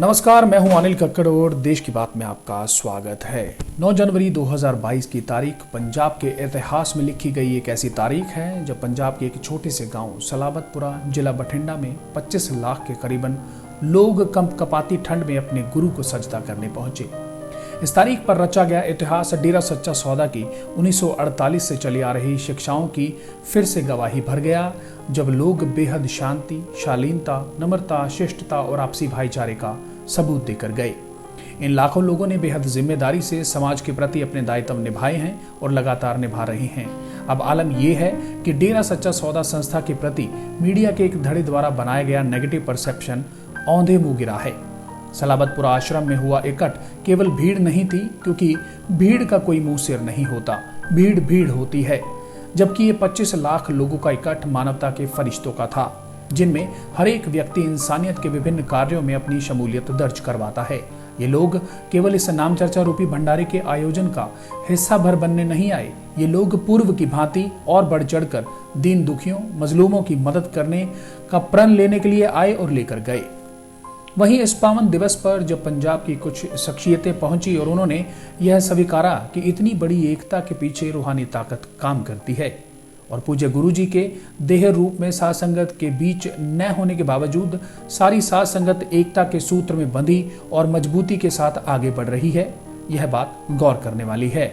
नमस्कार, मैं हूं अनिल कक्कड़ और देश की बात में आपका स्वागत है। 9 जनवरी 2022 की तारीख पंजाब के इतिहास में लिखी गई एक ऐसी तारीख है जब पंजाब के एक छोटे से गांव सलाबतपुरा जिला बठिंडा में 25 लाख के करीबन लोग कंपकपाती ठंड में अपने गुरु को सजदा करने पहुंचे। इस तारीख पर रचा गया इतिहास डेरा सच्चा सौदा की 1948 से चली आ रही शिक्षाओं की फिर से गवाही भर गया, जब लोग बेहद शांति, शालीनता, नम्रता, शिष्टता और आपसी भाईचारे का सबूत देकर गए। इन लाखों लोगों ने बेहद जिम्मेदारी से समाज के प्रति अपने दायित्व निभाए हैं और लगातार निभा रहे हैं। अब आलम यह है कि डेरा सच्चा सौदा संस्था के प्रति मीडिया के एक धड़े द्वारा बनाया गया नेगेटिव परसेप्शन औंधे मुंह गिरा है। सलाबतपुरा आश्रम में हुआ इकट्ठ केवल भीड़ नहीं थी, क्योंकि भीड़ का कोई मुंह सिर नहीं होता, भीड़ भीड़ होती है। जबकि ये 25 लाख लोगों का इकट्ठ मानवता के फरिश्तों का था, जिनमें हर एक व्यक्ति इंसानियत के विभिन्न कार्यों में अपनी शमूलियत दर्ज करवाता है। ये लोग केवल इस नाम चर्चा रूपी भंडारे के आयोजन का हिस्सा भर बनने नहीं आए। ये लोग पूर्व की भांति और बढ़ चढ़कर दीन दुखियों, मजलूमों की मदद करने का प्रण लेने के लिए आए और लेकर गए। वहीं इस पावन दिवस पर जब पंजाब की कुछ शख्सियतें पहुंची और उन्होंने यह स्वीकारा कि इतनी बड़ी एकता के पीछे रूहानी ताकत काम करती है और पूज्य गुरु जी के देह रूप में साध संगत के बीच न होने के बावजूद सारी साध संगत एकता के सूत्र में बंधी और मजबूती के साथ आगे बढ़ रही है, यह बात गौर करने वाली है।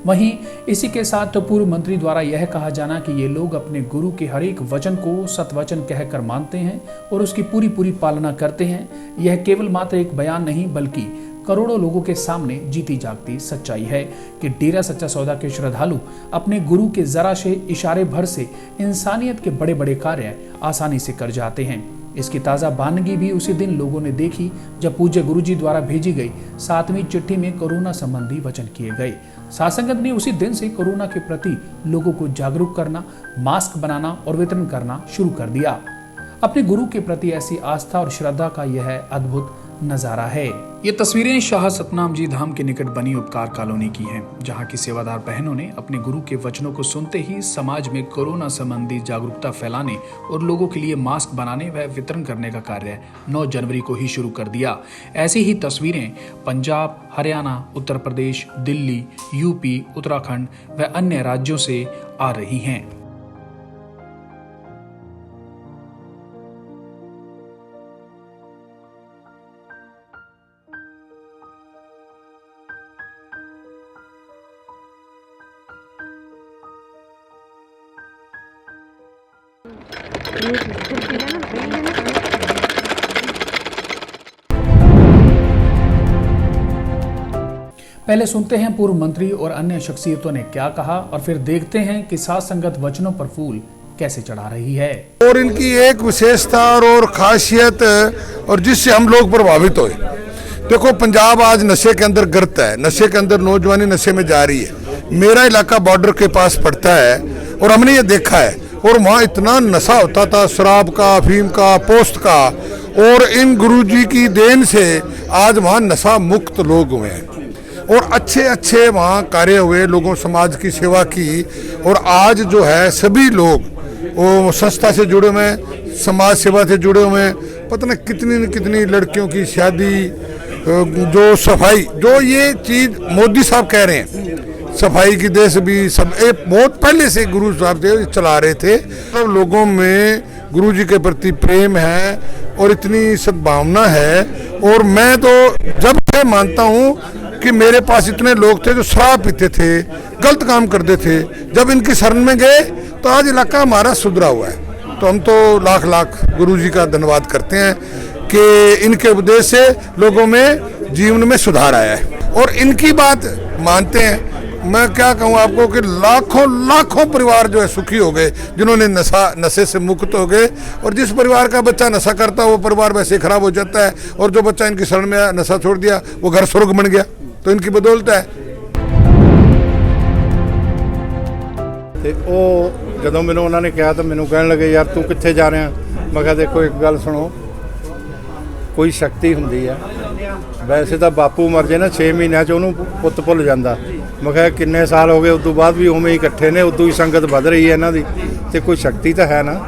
वहीं इसी के साथ तो पूर्व मंत्री द्वारा यह कहा जाना कि ये लोग अपने गुरु के हर एक वचन को सतवचन कहकर मानते हैं और उसकी पूरी पूरी पालना करते हैं, यह केवल मात्र एक बयान नहीं बल्कि करोड़ों लोगों के सामने जीती जागती सच्चाई है कि डेरा सच्चा सौदा के श्रद्धालु अपने गुरु के जरा से इशारे भर से इंसानियत के बड़े बड़े कार्य आसानी से कर जाते हैं। इसकी ताज़ा बानगी भी उसी दिन लोगों ने देखी जब पूज्य गुरुजी द्वारा भेजी गई 7वीं चिट्ठी में कोरोना संबंधी वचन किए गए। साध संगत ने उसी दिन से कोरोना के प्रति लोगों को जागरूक करना, मास्क बनाना और वितरण करना शुरू कर दिया। अपने गुरु के प्रति ऐसी आस्था और श्रद्धा का यह अद्भुत नजारा है। ये तस्वीरें शाह सतनाम जी धाम के निकट बनी उपकार कॉलोनी की हैं, जहां की सेवादार बहनों ने अपने गुरु के वचनों को सुनते ही समाज में कोरोना संबंधी जागरूकता फैलाने और लोगों के लिए मास्क बनाने व वितरण करने का कार्य 9 जनवरी को ही शुरू कर दिया। ऐसी ही तस्वीरें पंजाब, हरियाणा, उत्तर प्रदेश, दिल्ली, यूपी, उत्तराखंड व अन्य राज्यों से आ रही हैं। पहले सुनते हैं पूर्व मंत्री और अन्य शख्सियतों ने क्या कहा और फिर देखते हैं कि साध संगत वचनों पर फूल कैसे चढ़ा रही है। और इनकी एक विशेषता और खासियत और जिससे हम लोग प्रभावित हुए। देखो, पंजाब आज नशे के अंदर गिरत है, नशे के अंदर नौजवानी नशे में जा रही है। मेरा इलाका बॉर्डर के पास पड़ता है और हमने ये देखा है, और वहाँ इतना नशा होता था, शराब का, अफीम का, पोस्त का, और इन गुरुजी की देन से आज वहाँ नशा मुक्त लोग हुए हैं और अच्छे अच्छे वहाँ कार्य हुए, लोगों समाज की सेवा की। और आज जो है सभी लोग वो संस्था से जुड़े हुए हैं, समाज सेवा से जुड़े हुए हैं। पता नहीं कितनी न कितनी लड़कियों की शादी, जो सफाई, जो ये चीज़ मोदी साहब कह रहे हैं, सफाई की देश भी सब एक बहुत पहले से गुरु साहब थे चला रहे थे। सब लोगों में गुरु जी के प्रति प्रेम है और इतनी सद्भावना है। और मैं तो जब से मानता हूँ कि मेरे पास इतने लोग थे जो शराब पीते थे, गलत काम करते थे, जब इनकी शरण में गए तो आज इलाका हमारा सुधरा हुआ है। तो हम तो लाख लाख गुरु जी का धन्यवाद करते हैं कि इनके उपदेश से लोगों में जीवन में सुधार आया है और इनकी बात मानते हैं। मैं क्या कहूँ आपको कि लाखों लाखों परिवार जो है सुखी हो गए, जिन्होंने नशे से मुक्त हो गए। और जिस परिवार का बच्चा नशा करता है वो परिवार वैसे खराब हो जाता है, और जो बच्चा इनकी शरण में नशा छोड़ दिया वो घर स्वर्ग बन गया। तो इनकी बदौलत है। ਜਦੋਂ ਮੈਨੂੰ ਉਹਨਾਂ ਨੇ ਕਿਹਾ ਤਾਂ ਮੈਨੂੰ ਕਹਿਣ ਲੱਗੇ, ਯਾਰ ਤੂੰ ਕਿੱਥੇ ਜਾ ਰਿਹਾ? ਮੈਂ ਕਿਹਾ ਦੇਖੋ ਇੱਕ ਗੱਲ ਸੁਣੋ, ਕੋਈ ਸ਼ਕਤੀ ਹੁੰਦੀ ਹੈ। ਵੈਸੇ ਤਾਂ ਬਾਪੂ ਮਰ ਜੇ ਨਾ 6 ਮਹੀਨਿਆਂ 'ਚ ਉਹਨੂੰ ਪੁੱਤ ਭੁੱਲ ਜਾਂਦਾ। ਮੈਂ ਕਿਹਾ ਕਿੰਨੇ ਸਾਲ ਹੋ ਗਏ, ਉਸ ਤੋਂ ਬਾਅਦ ਵੀ ਉਵੇਂ ਹੀ ਇਕੱਠੇ ਨੇ, ਉਦੋਂ ਹੀ ਸੰਗਤ ਵੱਧ ਰਹੀ ਹੈ ਇਹਨਾਂ ਦੀ, ਤੇ ਕੋਈ ਸ਼ਕਤੀ ਤਾਂ ਹੈ ਨਾ,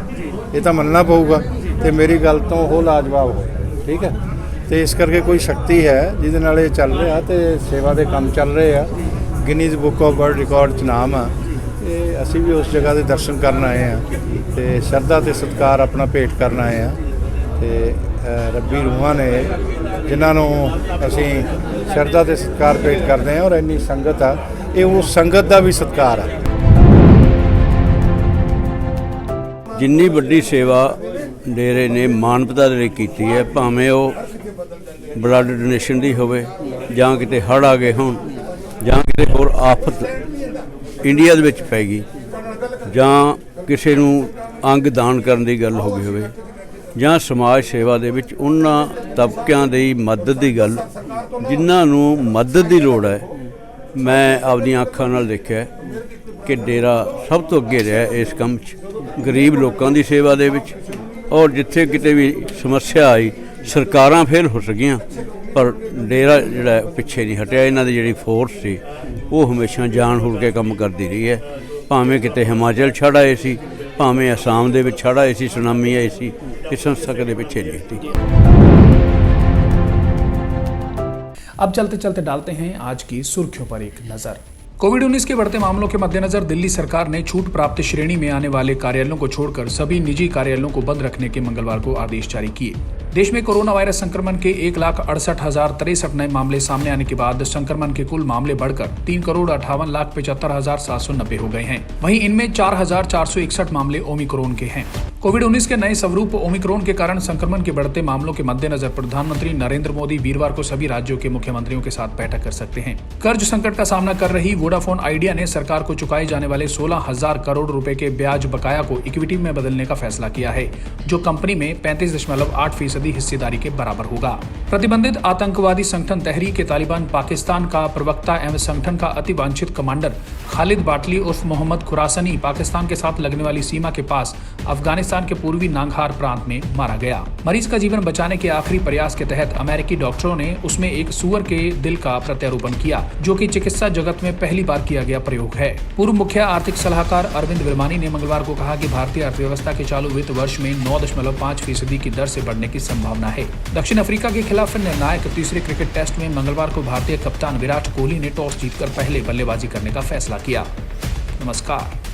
ਇਹ ਤਾਂ ਮੰਨਣਾ ਪਊਗਾ। ਤੇ ਮੇਰੀ ਗੱਲ ਤੋਂ ਉਹ ਲਾਜਵਾਬ ਹੋਏ, ਠੀਕ ਹੈ। ਤੇ ਇਸ ਕਰਕੇ ਕੋਈ ਸ਼ਕਤੀ ਹੈ ਜਿਹਦੇ ਨਾਲ ਇਹ ਚੱਲ ਰਿਹਾ ਤੇ ਸੇਵਾ ਦੇ ਕੰਮ ਚੱਲ ਰਹੇ ਆ। Guinness book of world record 'ਚ ਨਾਮ ਆ ਤੇ ਅਸੀਂ ਵੀ ਉਸ ਜਗ੍ਹਾ ਦੇ ਦਰਸ਼ਨ ਕਰਨ ਆਏ ਆ ਤੇ ਸ਼ਰਧਾ ਤੇ ਸਤਿਕਾਰ ਆਪਣਾ ਭੇਟ ਕਰਨ ਆਏ ਆ ਤੇ ਰੱਬੀ ਰੂਹਾਂ ਨੇ ਜਿਨ੍ਹਾਂ ਨੂੰ ਅਸੀਂ ਸ਼ਰਧਾ ਤੇ ਸਤਿਕਾਰ ਭੇਟ ਕਰਦੇ ਆ ਔਰ ਇੰਨੀ ਸੰਗਤ ਆ, ਇਹ ਉਸ ਸੰਗਤ ਦਾ ਵੀ ਸਤਿਕਾਰ ਆ। ਜਿੰਨੀ ਵੱਡੀ ਸੇਵਾ ਡੇਰੇ ਨੇ ਮਾਨਵਤਾ ਦੇ ਲਈ ਕੀਤੀ ਹੈ, ਭਾਵੇਂ ਉਹ ਬਲੱਡ ਡੋਨੇਸ਼ਨ ਦੀ ਹੋਵੇ ਜਾਂ ਕਿਤੇ ਹੜ੍ਹ ਆ ਗਏ ਹੋਣ ਜਾਂ ਕਿਤੇ ਹੋਰ ਆਫਤ ਇੰਡੀਆ ਦੇ ਵਿੱਚ ਪੈ ਗਈ ਜਾਂ ਕਿਸੇ ਨੂੰ ਅੰਗ ਦਾਨ ਕਰਨ ਦੀ ਗੱਲ ਹੋ ਗਈ ਹੋਵੇ ਜਾਂ ਸਮਾਜ ਸੇਵਾ ਦੇ ਵਿੱਚ ਉਹਨਾਂ ਤਬਕਿਆਂ ਦੀ ਮਦਦ ਦੀ ਗੱਲ, ਜਿਨ੍ਹਾਂ ਨੂੰ ਮਦਦ ਦੀ ਲੋੜ ਹੈ। ਮੈਂ ਆਪਣੀਆਂ ਅੱਖਾਂ ਨਾਲ ਦੇਖਿਆ ਕਿ ਡੇਰਾ ਸਭ ਤੋਂ ਅੱਗੇ ਰਿਹਾ ਇਸ ਕੰਮ 'ਚ, ਗਰੀਬ ਲੋਕਾਂ ਦੀ ਸੇਵਾ ਦੇ ਵਿੱਚ। ਔਰ ਜਿੱਥੇ ਕਿਤੇ ਵੀ ਸਮੱਸਿਆ ਆਈ, ਸਰਕਾਰਾਂ ਫੇਲ ਹੋ ਸਕੀਆਂ ਪਰ ਡੇਰਾ ਜਿਹੜਾ ਪਿੱਛੇ ਨਹੀਂ ਹਟਿਆ। ਇਹਨਾਂ ਦੀ ਜਿਹੜੀ ਫੋਰਸ ਸੀ ਉਹ ਹਮੇਸ਼ਾ ਜਾਨ ਹੁੜ ਕੇ ਕੰਮ ਕਰਦੀ ਰਹੀ ਹੈ। ਭਾਵੇਂ ਕਿਤੇ ਹਿਮਾਚਲ ਛੜ ਆਏ ਸੀ, ਭਾਵੇਂ ਅਸਾਮ ਦੇ ਵਿੱਚ ਛੜ ਆਏ ਸੀ, ਸੁਨਾਮੀ ਆਈ ਸੀ, ਇਹ ਸੰਸਥਾ ਕਦੇ ਪਿੱਛੇ नहीं हटी। अब चलते चलते डालते हैं आज की सुर्खियों पर एक नजर। कोविड-19 के बढ़ते मामलों के मद्देनजर दिल्ली सरकार ने छूट प्राप्त श्रेणी में आने वाले कार्यालयों को छोड़कर सभी निजी कार्यालयों को बंद रखने के मंगलवार को आदेश जारी किए। देश में कोरोना वायरस संक्रमण के 1,68,063 नए मामले सामने आने के बाद संक्रमण के कुल मामले बढ़कर 3,58,75,790 हो गए हैं। वहीं इनमें 4,461 मामले ओमिक्रॉन के हैं। कोविड-19 के नए स्वरूप ओमिक्रॉन के कारण संक्रमण के बढ़ते मामलों के मद्देनजर प्रधानमंत्री नरेंद्र मोदी वीरवार को सभी राज्यों के मुख्यमंत्रियों के साथ बैठक कर सकते हैं। कर्ज संकट का सामना कर रही वोडाफोन आइडिया ने सरकार को चुकाए जाने वाले 16,000 करोड़ रुपए के ब्याज बकाया को इक्विटी में बदलने का फैसला किया है, जो कंपनी में 35.8% हिस्सेदारी के बराबर होगा। प्रतिबंधित आतंकवादी संगठन तहरीक तालिबान पाकिस्तान का प्रवक्ता एवं संगठन का अति वांछित कमांडर खालिद बाटली उर्फ मोहम्मद खुरासनी पाकिस्तान के साथ लगने वाली सीमा के पास अफगानिस्तान के पूर्वी नांगहार प्रांत में मारा गया। मरीज का जीवन बचाने के आखिरी प्रयास के तहत अमेरिकी डॉक्टरों ने उसमें एक सुअर के दिल का प्रत्यारोपण किया, जो कि चिकित्सा जगत में पहली बार किया गया प्रयोग है। पूर्व मुख्य आर्थिक सलाहकार अरविंद विरमानी ने मंगलवार को कहा कि भारतीय अर्थव्यवस्था के चालू वित्त वर्ष में 9.5% की दर से बढ़ने की संभावना है। दक्षिण अफ्रीका के खिलाफ निर्णायक तीसरे क्रिकेट टेस्ट में मंगलवार को भारतीय कप्तान विराट कोहली ने टॉस जीतकर पहले बल्लेबाजी करने का फैसला किया। नमस्कार।